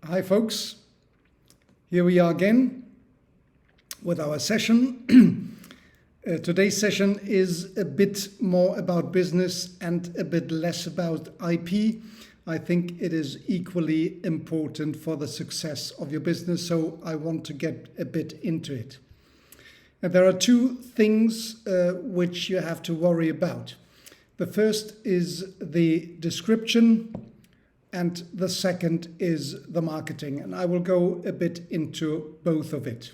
Hi folks, here we are again with our session. Today's session is a bit more about business and a bit less about IP. I think it is equally important for the success of your business, so I want to get a bit into it. And there are two things which you have to worry about. The first is the description, and the second is the marketing. And I will go a bit into both of it.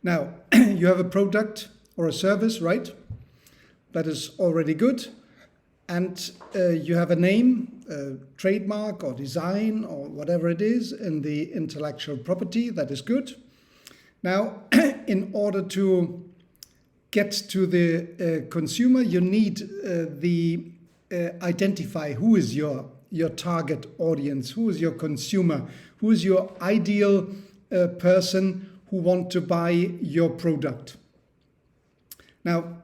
Now, you have a product or a service, right? That is already good. And you have a name, a trademark or design or whatever it is in the intellectual property. That is good. Now, in order to get to the consumer, you need identify who is your target audience, who is your consumer, who is your ideal person who want to buy your product. Now,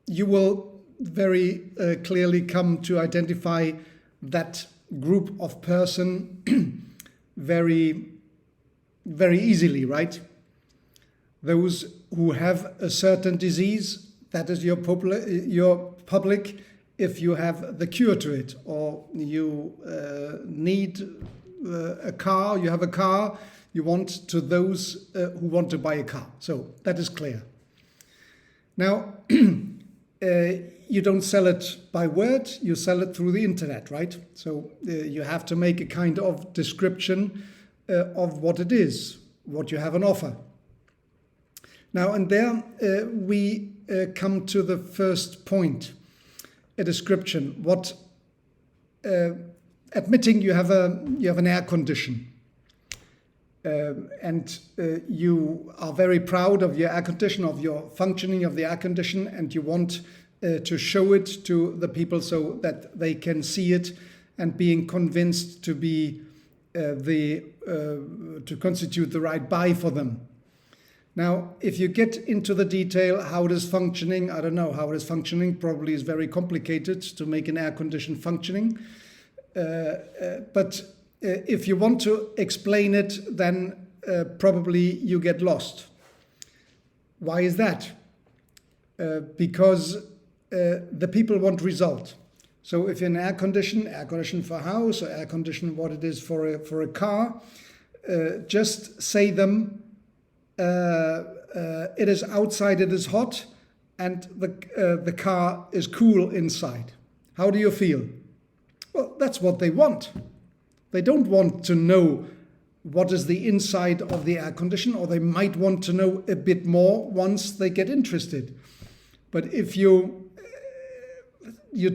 you will very clearly come to identify that group of person very, very easily, right? Those who have a certain disease, that is your public. If you have the cure to it, or you need a car, you have a car, you want to those who want to buy a car. So that is clear. Now, you don't sell it by word, you sell it through the internet, right? So you have to make a kind of description of what it is, what you have on offer. Now, and there we come to the first point. A description. Admitting you have an air condition, and you are very proud of your air condition, of your functioning of the air condition, and you want to show it to the people so that they can see it and being convinced to be to constitute the right buy for them. Now, if you get into the detail, how it is functioning, I don't know how it is functioning, probably is very complicated to make an air condition functioning. But if you want to explain it, then probably you get lost. Why is that? Because the people want result. So if an air condition for a house, or air condition what it is for a car, just say them, it is outside, it is hot, and the car is cool inside. How do you feel? Well, that's what they want. They don't want to know what is the inside of the air condition, or they might want to know a bit more once they get interested. But if you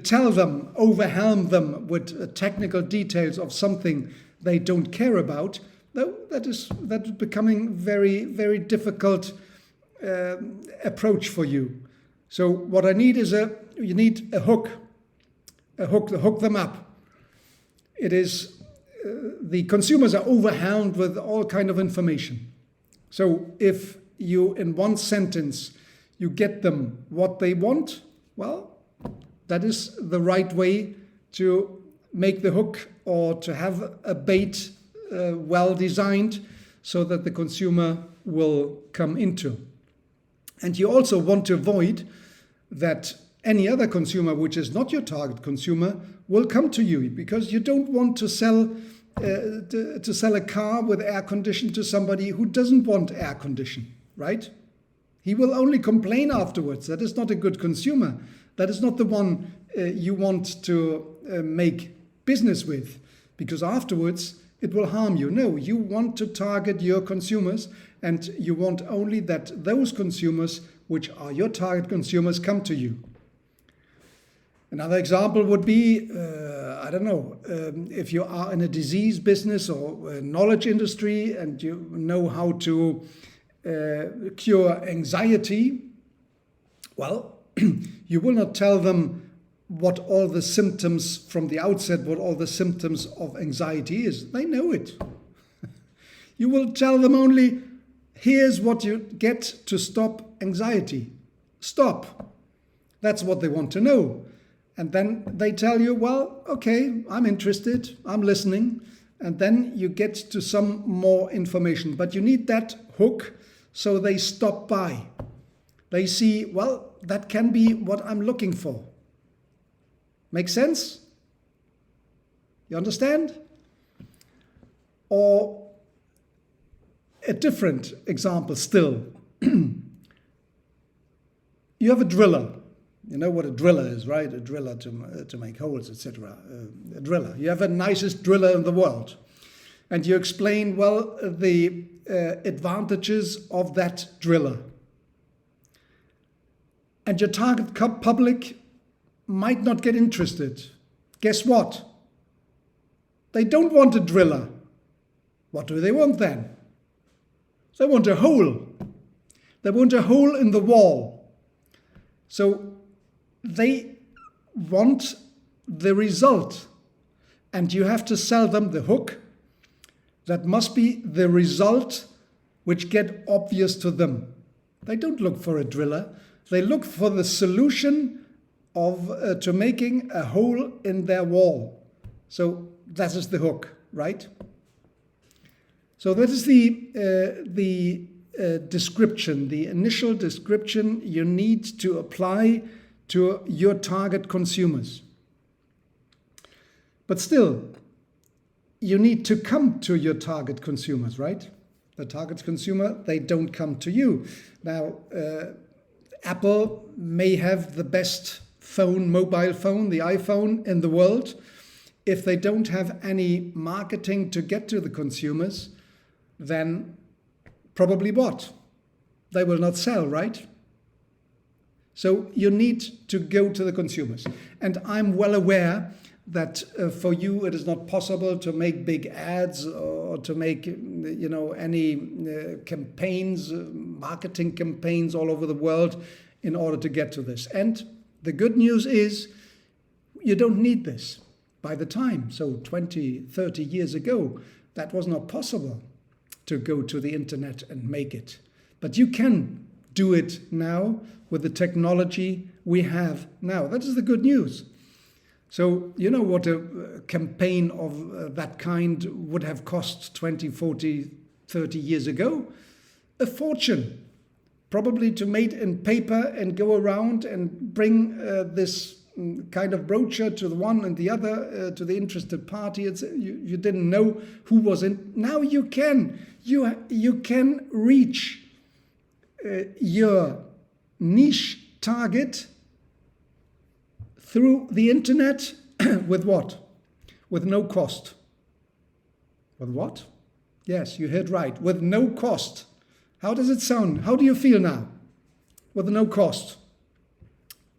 tell them, overwhelm them with technical details of something they don't care about, that is becoming very, very difficult approach for you. So what I need is you need a hook to hook them up. It is the consumers are overwhelmed with all kind of information. So if you in one sentence you get them what they want, well, that is the right way to make the hook, or to have a bait well designed so that the consumer will come into. And you also want to avoid that any other consumer which is not your target consumer will come to you, because you don't want to sell a car with air condition to somebody who doesn't want air condition, right? He will only complain afterwards. That is not a good consumer. That is not the one you want to make business with, because afterwards it will harm you. No, you want to target your consumers, and you want only that those consumers which are your target consumers come to you. Another example would be, I don't know, if you are in a disease business or a knowledge industry and you know how to cure anxiety, well, you will not tell them what all the symptoms from the outset, what all the symptoms of anxiety is. They know it. You will tell them only, here's what you get to stop anxiety. Stop. That's what they want to know. And then they tell you, well, okay, I'm interested, I'm listening. and then you get to some more information. But you need that hook so they stop by. They see, well, that can be what I'm looking for. Make sense? You understand? Or a different example still. You have a driller. You know what a driller is, right? A driller to make holes, etc. A driller. You have the nicest driller in the world. And you explain, well, the advantages of that driller. And your target public might not get interested. Guess what? They don't want a driller. What do they want then? They want a hole. They want a hole in the wall. So they want the result. And you have to sell them the hook. That must be the result which get obvious to them. They don't look for a driller. They look for the solution of to making a hole in their wall. So that is the hook, right? So that is the description, the initial description you need to apply to your target consumers. But still, you need to come to your target consumers, right? The target consumer, they don't come to you. Now, Apple may have the best phone, mobile phone, the iPhone in the world. If they don't have any marketing to get to the consumers, then probably what? They will not sell, right? So you need to go to the consumers. And I'm well aware that for you it is not possible to make big ads or to make any campaigns, marketing campaigns all over the world in order to get to this. And the good news is you don't need this. By the time, so 20, 30 years ago, that was not possible to go to the internet and make it. But you can do it now with the technology we have now. That is the good news. So you know what a campaign of that kind would have cost 20, 40, 30 years ago? A fortune. Probably to make in paper and go around and bring this kind of brochure to the one and the other, to the interested party. You didn't know who was in. Now you can. You can reach your niche target through the internet with what? With no cost. With what? Yes, you heard right. With no cost. How does it sound? How do you feel now? With no cost.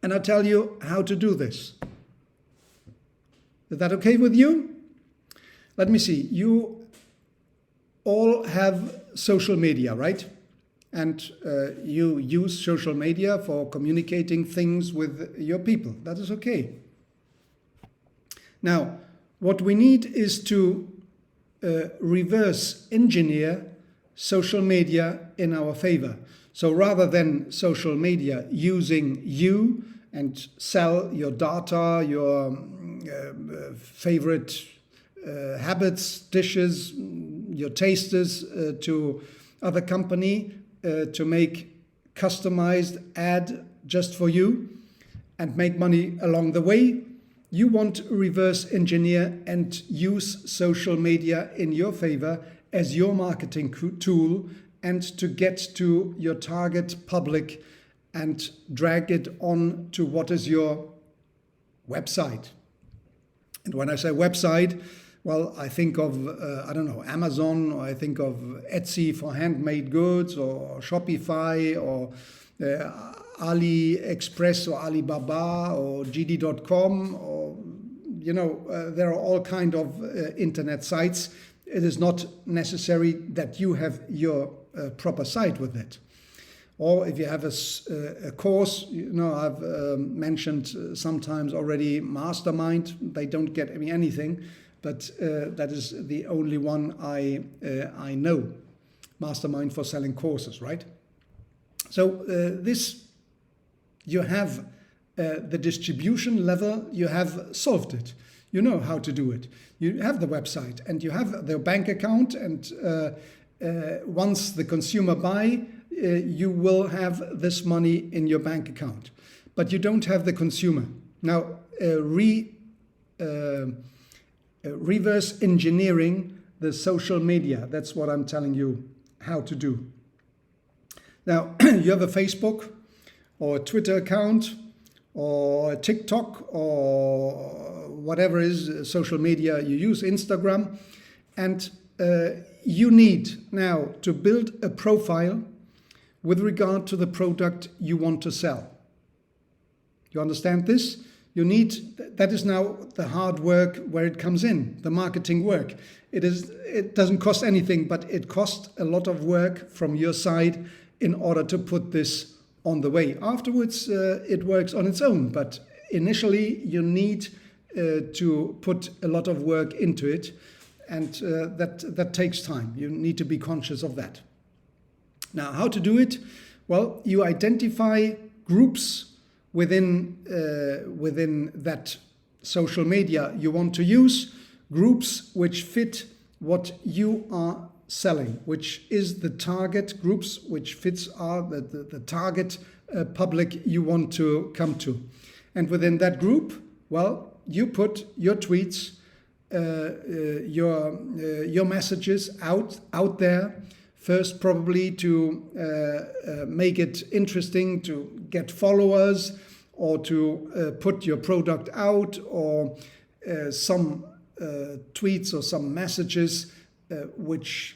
And I'll tell you how to do this. Is that okay with you? Let me see. You all have social media, right? And you use social media for communicating things with your people. That is okay. Now, what we need is to reverse engineer social media in our favor. So rather than social media using you and sell your data, your favorite habits, dishes, your tasters to other company to make customized ad just for you and make money along the way, you want to reverse engineer and use social media in your favor as your marketing tool and to get to your target public and drag it on to what is your website. And when I say website, well, I think of, Amazon, or I think of Etsy for handmade goods, or Shopify, or AliExpress, or Alibaba, or JD.com, or, there are all kinds of internet sites. It is not necessary that you have your proper site with it. Or if you have a course, I've mentioned sometimes already Mastermind. They don't get me anything, but that is the only one I know. Mastermind for selling courses, right? So this, you have the distribution level, you have solved it. You know how to do it. You have the website and you have the bank account, and once the consumer buy, you will have this money in your bank account. But you don't have the consumer. Now, reverse engineering the social media. That's what I'm telling you how to do. Now, you have a Facebook or a Twitter account or a TikTok or whatever is social media you use, Instagram, and you need now to build a profile with regard to the product you want to sell. You understand this? You need, that is now the hard work where it comes in, the marketing work. It doesn't cost anything, but it costs a lot of work from your side in order to put this on the way. Afterwards, it works on its own, but initially you need to put a lot of work into it, and that takes time. You need to be conscious of that. Now, how to do it? Well, you identify groups within that social media you want to use, groups which fit what you are selling, which is the target groups, which fits are the target public you want to come to. And within that group, well, you put your tweets, your messages out there. First, probably to make it interesting, to get followers, or to put your product out, or some tweets or some messages which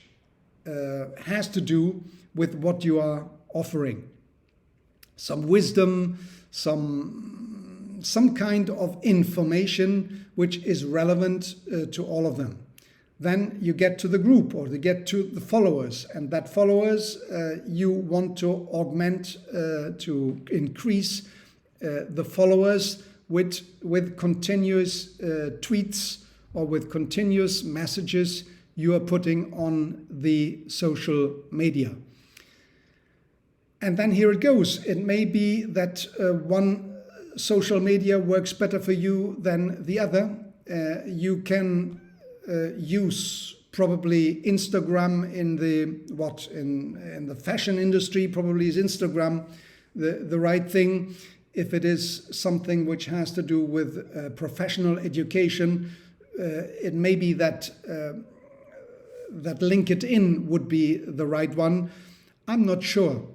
has to do with what you are offering. Some wisdom, some kind of information which is relevant to all of them. Then you get to the group, or you get to the followers, and that followers you want to augment, to increase the followers with continuous tweets or with continuous messages you are putting on the social media. And then here it goes. It may be that one social media works better for you than the other. You can use probably Instagram in the fashion industry. Probably is Instagram the right thing. If it is something which has to do with professional education, it may be that LinkedIn would be the right one. I'm not sure,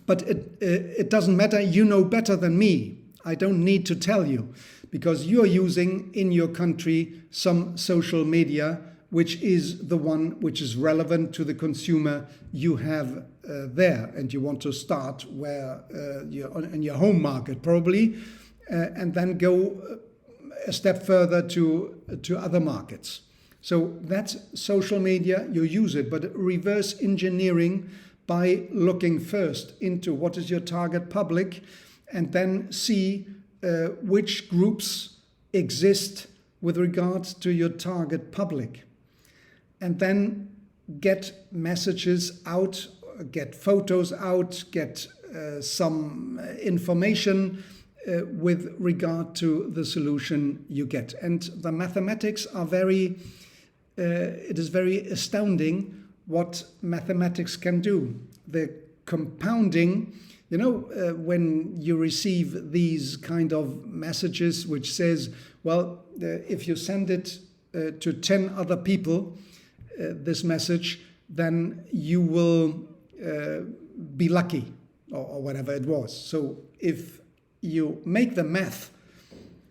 but it doesn't matter. You know better than me. I don't need to tell you, because you're using in your country some social media which is the one which is relevant to the consumer you have there, and you want to start where you're in your home market probably, and then go a step further to other markets. So that's social media, you use it, but reverse engineering by looking first into what is your target public, and then see which groups exist with regards to your target public. And then get messages out, get photos out, get some information with regard to the solution you get. And the mathematics are it is very astounding what mathematics can do. The compounding, when you receive these kind of messages which says, well, if you send it to 10 other people, this message, then you will be lucky, or whatever it was. So if you make the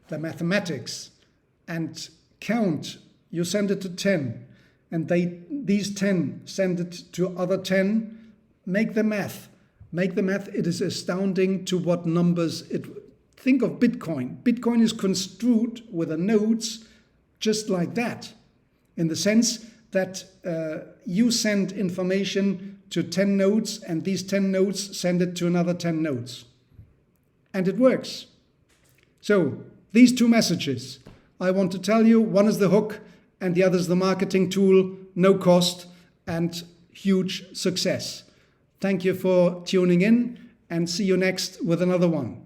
mathematics, and count, you send it to 10, and these 10 send it to other 10, make the math. It is astounding to what numbers it. Think of Bitcoin. Bitcoin is construed with the nodes just like that, in the sense that you send information to 10 nodes, and these 10 nodes send it to another 10 nodes. And it works. So these two messages I want to tell you, one is the hook and the other is the marketing tool, no cost and huge success. Thank you for tuning in, and see you next with another one.